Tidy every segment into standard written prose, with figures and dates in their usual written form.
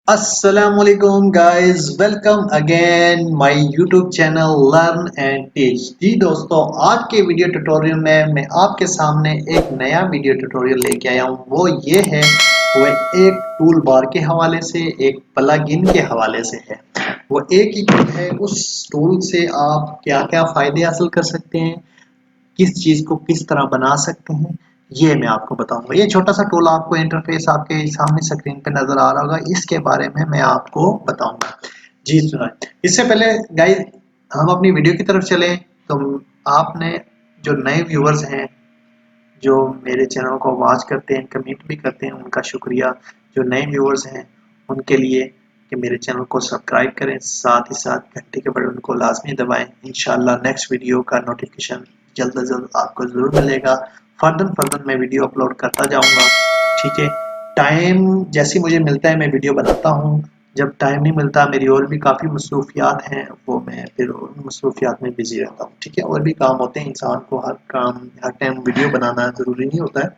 असलकुम guys, welcome again my YouTube channel learn and teach. जी दोस्तों, आज के वीडियो ट्यूटोरियल में मैं आपके सामने एक नया वीडियो ट्यूटोरियल लेके आया हूँ। वो ये है, वो एक टूल बार के हवाले से, एक प्लगइन के हवाले से है। वो एक ही टूल है, उस टूल से आप क्या क्या फ़ायदे हासिल कर सकते हैं, किस चीज़ को किस तरह बना सकते हैं, ये मैं आपको बताऊंगा। ये छोटा सा टूल आपको इंटरफेस आपके सामने स्क्रीन पे नजर आ रहा होगा, इसके बारे में मैं आपको बताऊंगा। जी सुना। इससे पहले गाइस, हम अपनी वीडियो की तरफ चले तो आपने जो नए व्यूवर्स हैं, जो मेरे चैनल को वॉच करते हैं, कमेंट भी करते हैं, उनका शुक्रिया। जो नए व्यूवर्स हैं उनके लिए कि मेरे चैनल को सब्सक्राइब करें, साथ ही साथ घंटे के बटन को लाजमी दबाएं। इंशाल्लाह नेक्स्ट वीडियो का नोटिफिकेशन जल्द से जल्द आपको ज़रूर मिलेगा। फर्दर मैं वीडियो अपलोड करता जाऊंगा। ठीक है, टाइम जैसे मुझे मिलता है मैं वीडियो बनाता हूँ। जब टाइम नहीं मिलता, मेरी और भी काफ़ी मसरूफियात हैं, वो मैं फिर उन मसरूफियात में बिजी रहता हूँ। ठीक है, और भी काम होते हैं, इंसान को हर काम हर टाइम वीडियो बनाना ज़रूरी नहीं होता है।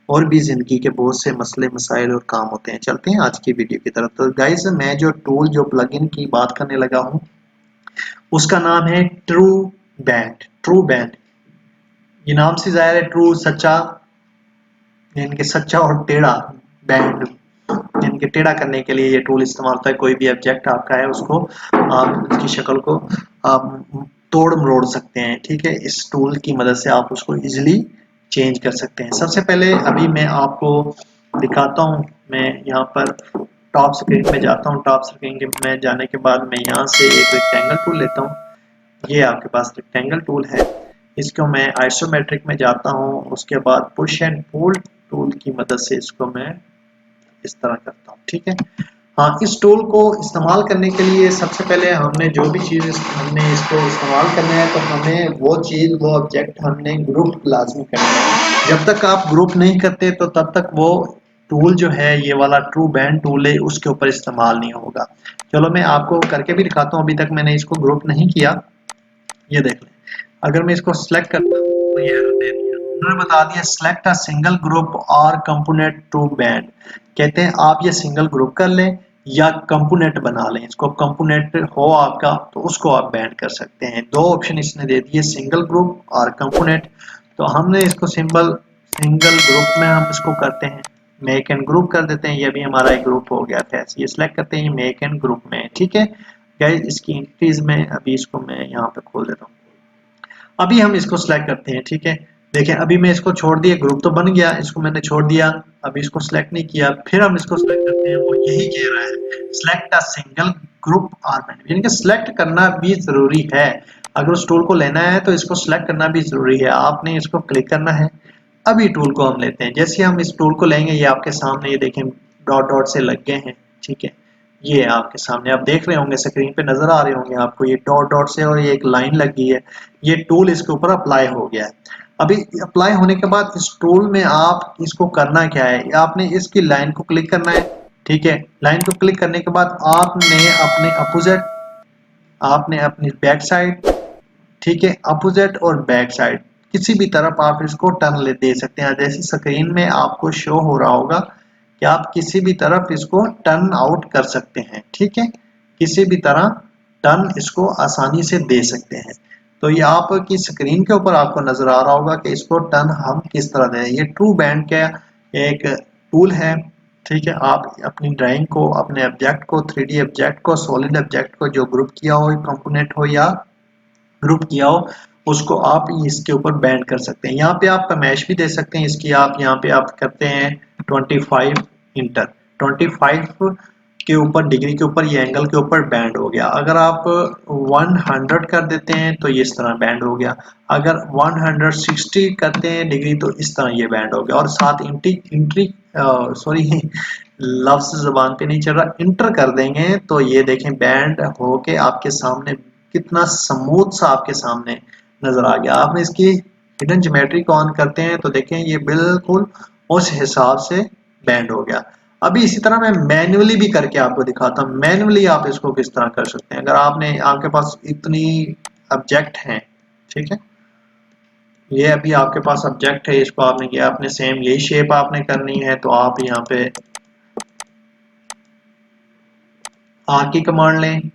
और भी ज़िंदगी के बहुत से मसले मसाइल और काम होते हैं। चलते हैं आज की वीडियो की तरफ। तो गाइस, मैं जो टूल जो प्लगइन की बात करने लगा हूँ, उसका नाम है ट्रू बैंड। ट्रू बैंड, ये नाम से ज़ाहिर है, ट्रू सच्चा, यानी कि सच्चा और टेढ़ा बैंड, यानी कि टेढ़ा करने के लिए ये टूल इस्तेमाल होता है। कोई भी ऑब्जेक्ट आपका है, उसको आप उसकी शक्ल को आप तोड़ मरोड़ सकते हैं। ठीक है, इस टूल की मदद से आप उसको इजीली चेंज कर सकते हैं। सबसे पहले अभी मैं आपको दिखाता हूँ। मैं यहाँ पर टॉप स्क्रीन में जाता हूँ। टॉप स्क्रीन में जाने के बाद मैं यहाँ से एक रेक्टेंगल टूल लेता हूँ। ये आपके पास रेक्टेंगल टूल है, इसको मैं आइसोमेट्रिक में जाता हूँ। उसके बाद पुश एंड पुल टूल की मदद से इसको मैं इस तरह करता हूँ। ठीक है, हाँ, इस टूल को इस्तेमाल करने के लिए सबसे पहले हमने जो भी चीज़ हमने इसको इस्तेमाल करना है, तो हमें वो चीज़ वो ऑब्जेक्ट हमने ग्रुप लाजमी करना है। जब तक आप ग्रुप नहीं करते तो तब तक वो टूल जो है, ये वाला ट्रू बैंड टूल है, उसके ऊपर इस्तेमाल नहीं होगा। चलो मैं आपको करके भी दिखाता हूँ। अभी तक मैंने इसको ग्रुप नहीं किया, ये देख लें। अगर मैं इसको सिलेक्ट करता हूँ तो ये दे दिया, उन्होंने बता दिया सिलेक्ट अ सिंगल ग्रुप और कंपोनेंट टू बैंड। कहते हैं आप ये सिंगल ग्रुप कर लें या कंपोनेंट बना लें। इसको कंपोनेंट हो आपका तो उसको आप बैंड कर सकते हैं। दो ऑप्शन इसने दे दिए, सिंगल ग्रुप और कंपोनेंट। तो हमने इसको सिंगल ग्रुप में हम इसको करते हैं, मेक एंड ग्रुप कर देते हैं। ये भी हमारा एक ग्रुप हो गया था, ये सिलेक्ट करते हैं मेक एंड ग्रुप में। ठीक है गाइस, इसकी एंटिटीज में अभी इसको मैं यहाँ पे खोल देता हूँ। अभी हम इसको सिलेक्ट करते हैं। ठीक है, देखें अभी मैं इसको छोड़ दिया, ग्रुप तो बन गया, इसको मैंने छोड़ दिया। अभी इसको सिलेक्ट नहीं किया, फिर हम इसको सिलेक्ट करते हैं। वो यही कह रहा है सिलेक्ट अ सिंगल ग्रुप और बैंड, यानी कि सिलेक्ट करना भी जरूरी है। अगर उस टूल को लेना है तो इसको सिलेक्ट करना भी जरूरी है। आपने इसको क्लिक करना है। अभी टूल को हम लेते हैं। जैसे हम इस टूल को लेंगे, ये आपके सामने ये देखें डॉट डॉट से लग गए हैं। ठीक है, ये आपके सामने आप देख रहे होंगे, स्क्रीन पे नजर आ रहे होंगे आपको, ये डॉट डॉट से और ये एक लाइन लग गई है। ये टूल इसके ऊपर अप्लाई हो गया है। अभी अप्लाई होने के बाद इस टूल में आप इसको करना क्या है, आपने इसकी लाइन को क्लिक करना है। ठीक है, लाइन को क्लिक करने के बाद आपने अपने अपोजिट, आपने अपनी बैक साइड, ठीक है, अपोजिट और बैक साइड किसी भी तरफ आप इसको टर्न ले दे सकते हैं। जैसे स्क्रीन में आपको शो हो रहा होगा कि आप किसी भी तरफ इसको टर्न आउट कर सकते हैं। ठीक है, किसी भी तरह टर्न इसको आसानी से दे सकते हैं। तो ये आपकी स्क्रीन के ऊपर आपको नजर आ रहा होगा कि इसको टर्न हम किस तरह दें। ये ट्रू बैंड का एक टूल है। ठीक है, आप अपनी ड्राइंग को, अपने ऑब्जेक्ट को, 3D ऑब्जेक्ट को, सॉलिड ऑब्जेक्ट को जो ग्रुप किया हो, कंपोनेंट हो या ग्रुप किया हो, उसको आप इसके ऊपर बैंड कर सकते हैं। यहाँ पे आप मैश भी दे सकते हैं इसकी। आप यहाँ पे आप करते हैं 25 इंटर, 25 के ऊपर डिग्री के ऊपर, ये एंगल के ऊपर बैंड हो गया। अगर आप 100 कर देते हैं तो ये इस तरह बैंड हो गया। अगर 160 करते हैं डिग्री तो इस तरह ये बैंड हो गया। और साथ इंट्री सॉरी लफ्ज जबान पे नहीं चल रहा, इंटर कर देंगे तो ये देखें बैंड होके आपके सामने कितना स्मूथ सा आपके सामने नजर आ गया। आपने इसकी हिडन ज्योमेट्री को ऑन करते हैं तो देखें ये बिल्कुल उस हिसाब से बैंड हो गया। अभी इसी तरह मैं मैन्युअली भी करके आपको दिखाता हूँ। मैन्युअली आप इसको किस तरह कर सकते हैं। अगर आपने, आपके पास इतनी ऑब्जेक्ट हैं, ठीक है, ये अभी आपके पास ऑब्जेक्ट है, इसको आपने किया, आपने सेम यही शेप आपने करनी है तो आप यहाँ पे आर्क की कमांड लें,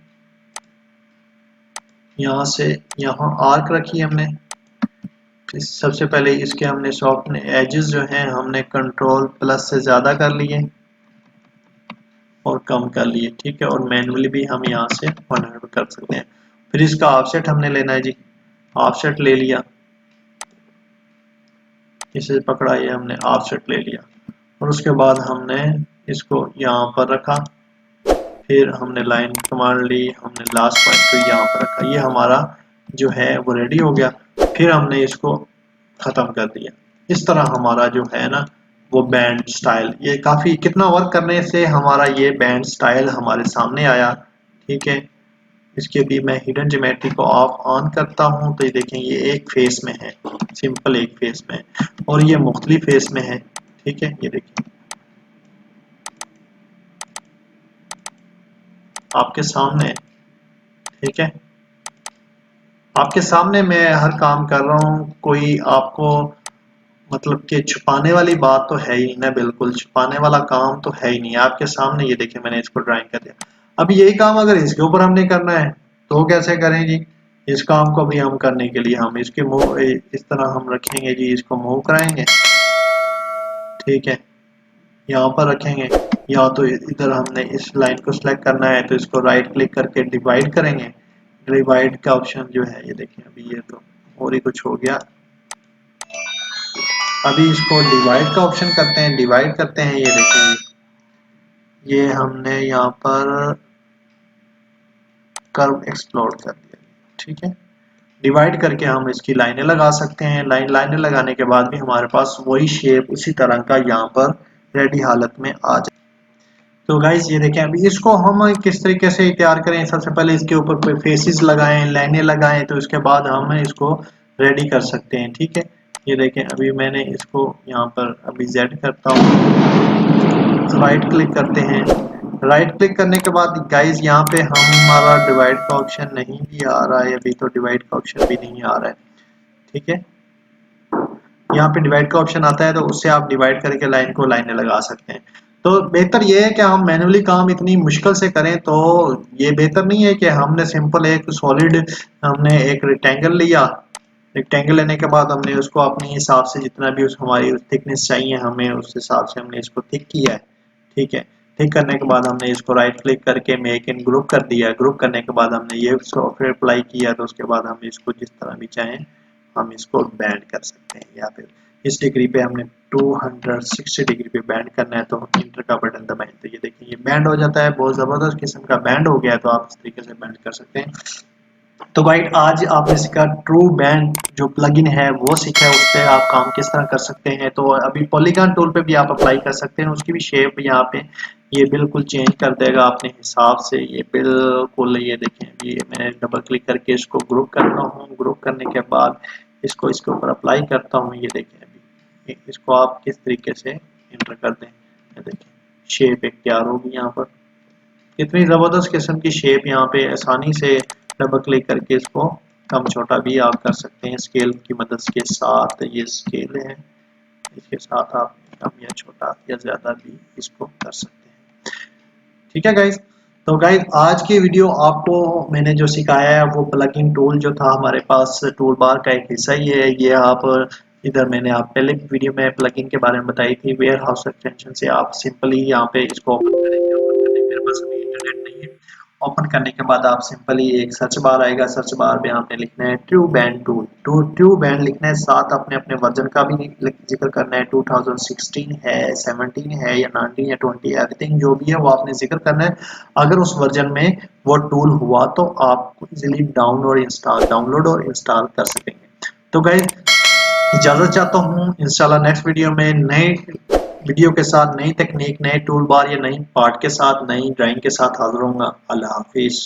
यहाँ से यहाँ आर्क रखी हमने। सबसे पहले इसके हमने सॉफ्ट एजेस जो हैं हमने कंट्रोल प्लस से ज़्यादा कर लिए और कम कर लिए, ठीक है। और मैनुअली भी हम यहाँ से 100 कर सकते हैं। फिर इसका ऑफसेट हमने लेना है जी, ऑफसेट ले लिया, इसे पकड़ा, ये हमने ऑफसेट ले लिया और उसके बाद हमने इसको यहाँ पर रखा। फिर हमने लाइन कमांड ली, हमने लास्ट पॉइंट को यहाँ पर रखा, ये हमारा जो है वो रेडी हो गया। फिर हमने इसको ख़त्म कर दिया। इस तरह हमारा जो है ना वो बैंड स्टाइल, ये काफ़ी कितना वर्क करने से हमारा ये बैंड स्टाइल हमारे सामने आया, ठीक है। इसके भी मैं हिडन ज्योमेट्री को ऑफ ऑन करता हूँ तो ये देखें ये एक फेस में है, सिंपल एक फेस में है और ये मुख्तलिफ फेस में है, ठीक है। ये देखिए आपके सामने, ठीक है, आपके सामने मैं हर काम कर रहा हूँ। कोई आपको मतलब कि छुपाने वाली बात तो है ही ना, बिल्कुल छुपाने वाला काम तो है ही नहीं। आपके सामने ये देखिए मैंने इसको ड्राइंग कर दिया। अब यही काम अगर इसके ऊपर हमने करना है तो कैसे करें जी? इस काम को भी हम करने के लिए हम इसके मूव इस तरह हम रखेंगे जी, इसको मूव कराएंगे, ठीक है, यहाँ पर रखेंगे। या तो इधर हमने इस लाइन को सिलेक्ट करना है तो इसको राइट क्लिक करके डिवाइड करेंगे। डिवाइड का ऑप्शन जो है ये देखिए, अभी ये तो और ही कुछ हो गया। अभी इसको डिवाइड का ऑप्शन करते हैं, डिवाइड करते हैं, ये देखिए ये हमने यहाँ पर कर्व एक्सप्लोर कर दिया, ठीक है। डिवाइड करके हम इसकी लाइनें लगा सकते हैं। लाइनें लगाने के बाद भी हमारे पास वही शेप उसी तरह का यहाँ पर रेडी हालत में आ जाए। तो गाइज ये देखें, अभी इसको हम किस तरीके से तैयार करें। सबसे पहले इसके ऊपर फेसेस लगाएं, लाइनें लगाएं, तो इसके बाद हम इसको रेडी कर सकते हैं, ठीक है। ये देखें अभी मैंने इसको यहाँ पर अभी जेड करता हूँ, राइट क्लिक करते हैं। राइट क्लिक करने के बाद गाइज यहाँ पे हमारा डिवाइड का ऑप्शन नहीं भी आ रहा है, अभी तो डिवाइड का ऑप्शन भी नहीं आ रहा है, ठीक है। यहाँ पे डिवाइड का ऑप्शन आता है तो उससे आप डिवाइड करके लाइन को लाइनें लगा सकते हैं। तो बेहतर ये है कि हम मैनुअली काम इतनी मुश्किल से करें, तो ये बेहतर नहीं है कि हमने सिंपल एक सॉलिड हमने एक रेक्टेंगल लिया, रेक्टेंगल लेने के बाद हमने उसको अपने हिसाब से जितना भी उस हमारी थिकनेस चाहिए हमें उस हिसाब से हमने इसको थिक किया है, ठीक है। थिक करने के बाद हमने इसको राइट क्लिक करके मेक इन ग्रुप कर दिया। ग्रुप करने के बाद हमने ये सॉफ्टवेयर अप्लाई किया, तो उसके बाद हम इसको जिस तरह भी चाहें हम इसको बैंड कर सकते हैं, या फिर इस डिग्री पे हमने 260 डिग्री पे बैंड करना है तो इंटर का बटन दबाएं तो ये देखिए ये बैंड हो जाता है। बहुत ज़बरदस्त किस्म का बैंड हो गया है, तो आप इस तरीके से बैंड कर सकते हैं। तो गाइड आज आपने सीखा ट्रू बैंड जो प्लगइन है वो सीखा है, उस पर आप काम किस तरह कर सकते हैं। तो अभी पॉलीगॉन टूल पे भी आप अप्लाई कर सकते हैं, उसकी भी शेप यहाँ पे ये बिल्कुल चेंज कर देगा अपने हिसाब से। ये बिल्कुल ये देखें, ये मैंने डबल क्लिक करके इसको ग्रुप करता हूँ। ग्रुप करने के बाद इसको इसके ऊपर अप्लाई करता हूँ। ये देखें अभी इसको आप किस तरीके से इंटर कर दें, ये देखें शेप एक तैयार होगी यहाँ पर। कितनी ज़बरदस्त किस्म की शेप यहाँ पे आसानी से डबल क्लिक करके इसको कम छोटा भी आप कर सकते हैं स्केल की मदद के साथ। ये स्केल है, इसके साथ आप कम या छोटा या ज़्यादा भी इसको कर सकते हैं, ठीक है गाइज। तो गाइज आज की वीडियो आपको मैंने जो सिखाया है वो प्लगइन टूल जो था हमारे पास टूल बार का एक हिस्सा ही है। ये आप इधर मैंने आप पहले वीडियो में प्लगइन के बारे में बताई थी। वेयर हाउस एक्सटेंशन से आप सिंपली यहाँ पे इसको ओपन करेंगे। ओपन करने मेरे पास अभी इंटरनेट नहीं है। ओपन करने के बाद आप सिंपली एक सर्च बार आएगा, सर्च बार में आपने लिखना है true band tool. True band लिखना है, साथ अपने अपने वर्जन का भी जिक्र करना है। 2016 है, 17 है या 19 या 20, एवरीथिंग जो भी है वो आपने जिक्र करना है। अगर उस वर्जन में वो टूल हुआ तो आप इजीली डाउनलोड और इंस्टॉल कर सकेंगे। तो गाइस इजाजत चाहता हूँ, इंशाल्लाह नेक्स्ट वीडियो में नए वीडियो के साथ नई टेक्निक, नए टूल बार या नई पार्ट के साथ, नई ड्राइंग के साथ हाजिर होऊंगा। अल्लाह हाफिज।